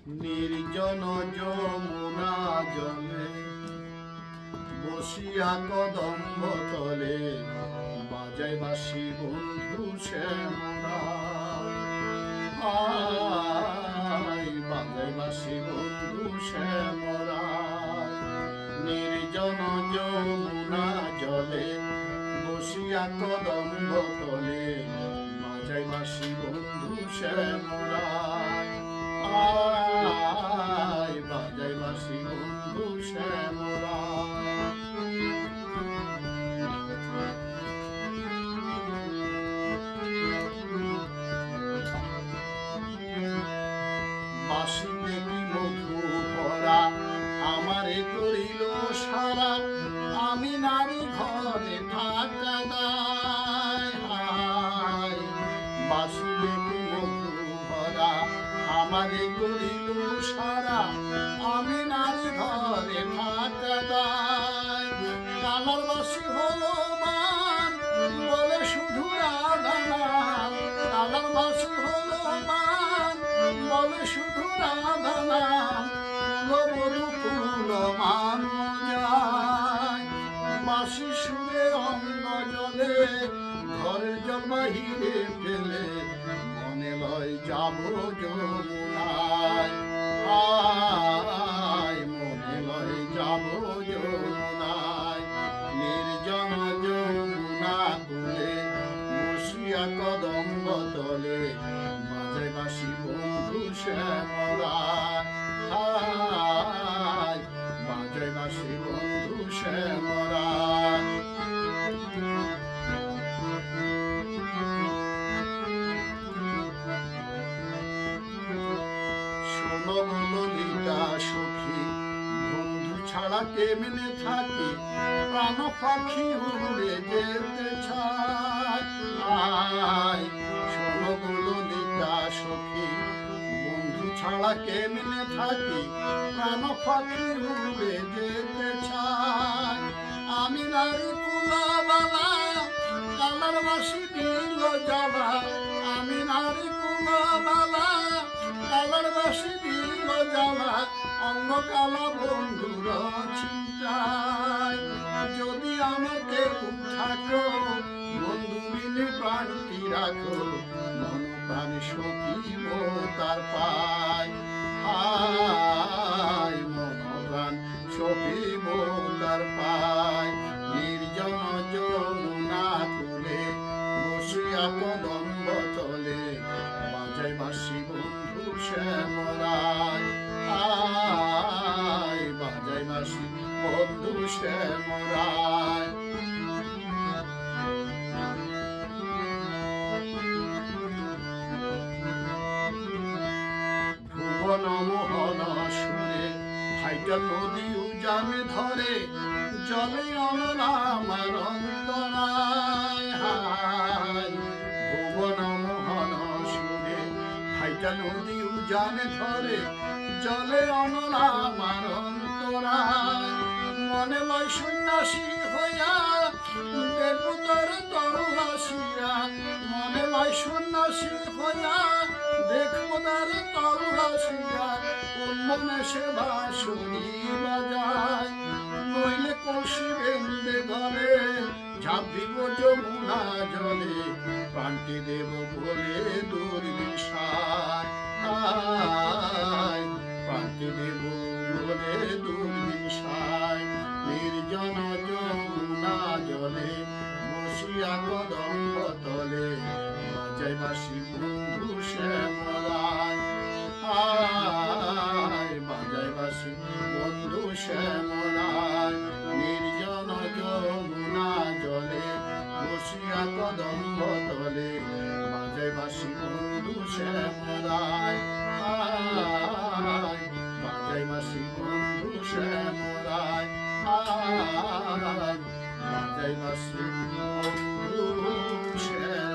নির্জন যমুনা জলে বসিয়া কদম্ব তলে বাজায় বাঁশি বন্ধু শ্যামরা বাজায় বাঁশি বন্ধু শ্যামরা নির্জন যমুনা জলে বসিয়া কদম্ব তলে বাজায় বাঁশি বন্ধু শ্যামরা বাজায় বাঁশি বন্ধু শ্যামরা বাঁশি দেখি মধু ভরা আমারে করিল সারা আমি নারী ঘরে থাকা দায় বাঁশি দেখি মধু ভরা আমারে করিল সারা আমি নারী ঘরে থাকা দায় কালার বাঁশি হলো মান বলে শুধু রাধা নাম কালার বাঁশি হলো মান বলে শুধু রাধা নাম বধু ফুল মান যায় বাঁশি সুরে অঙ্গ জলে ঘরের জল বাহিরে ফেলে মনে লয় যাব যমুনায় মনে লয় যাব যমুনায় নির্জন যমুনা কুলে বসিয়া কদম্ব তলে বাজায় বাঁশি বন্ধু শ্যামরা বাজায় বাঁশি বন্ধু শ্যামরা ললিতা সখী বন্ধু ছাড়া কেমনে থাকি প্রাণ পাখি উড়ে যেতে চায় শোনো ললিতা সখী বন্ধু ছাড়া কেমনে থাকি প্রাণ পাখি উড়ে যেতে চায় আমি নারী কুলাবালা কালার বাঁশি দিল জ্বালা আমি নারী কুলাবালা কালার বাঁশি দিল জ্বালা অঙ্গ কালা বন্ধুর চিন্তায় যদি আমাকে থাকো বন্ধু মিলে প্রাণটি রাখো মন প্রাণ সকিব তার পায় মন প্রাণ সকিব তার পায় নির্জন যমুনা কুলে বসিয়া কদম্ব তলে বাজায় বাঁশি বন্ধু শ্যামরায় বাজায় বাঁশি বন্ধু শ্যামরায় ভুবন মোহন সুরে ভাইটা নদী উজানে ধরে জলে অনলা আমার অন্তরায় ভুবন মোহন সুরে ভাইটা নদী উজানে ধরে জলে অনলা আমার অন্তরায় মনে লয় সন্ন্যাসী হইয়া দেখো তোর তরুণাসিয়া মনে লয় সন্ন্যাসী হইয়া দেখো তার তরুণাসিয়া মনে সেবা শুনি বাজায় নইলে কলসি বেঁধে গলে ঝাঁপ দিব যমুনা জলে প্রাণটি দেব বলে দুর্বিষায় প্রাণটি দেব বলে দুর্বিষায় নির্জন যমুনা জলে বসিয়া কদম্ব তলে বাজায় বাঁশি বন্ধু শ্যামরায় বাজায় বাঁশি বন্ধু শ্যামরায় নির্জন যমুনা জলে বসিয়া কদম্ব তলে বাজায় বাঁশি বন্ধু শ্যামরায় বাজায় বাঁশি বন্ধু শ্যামরায় বাজায় বাঁশি বন্ধু শ্যামরায়।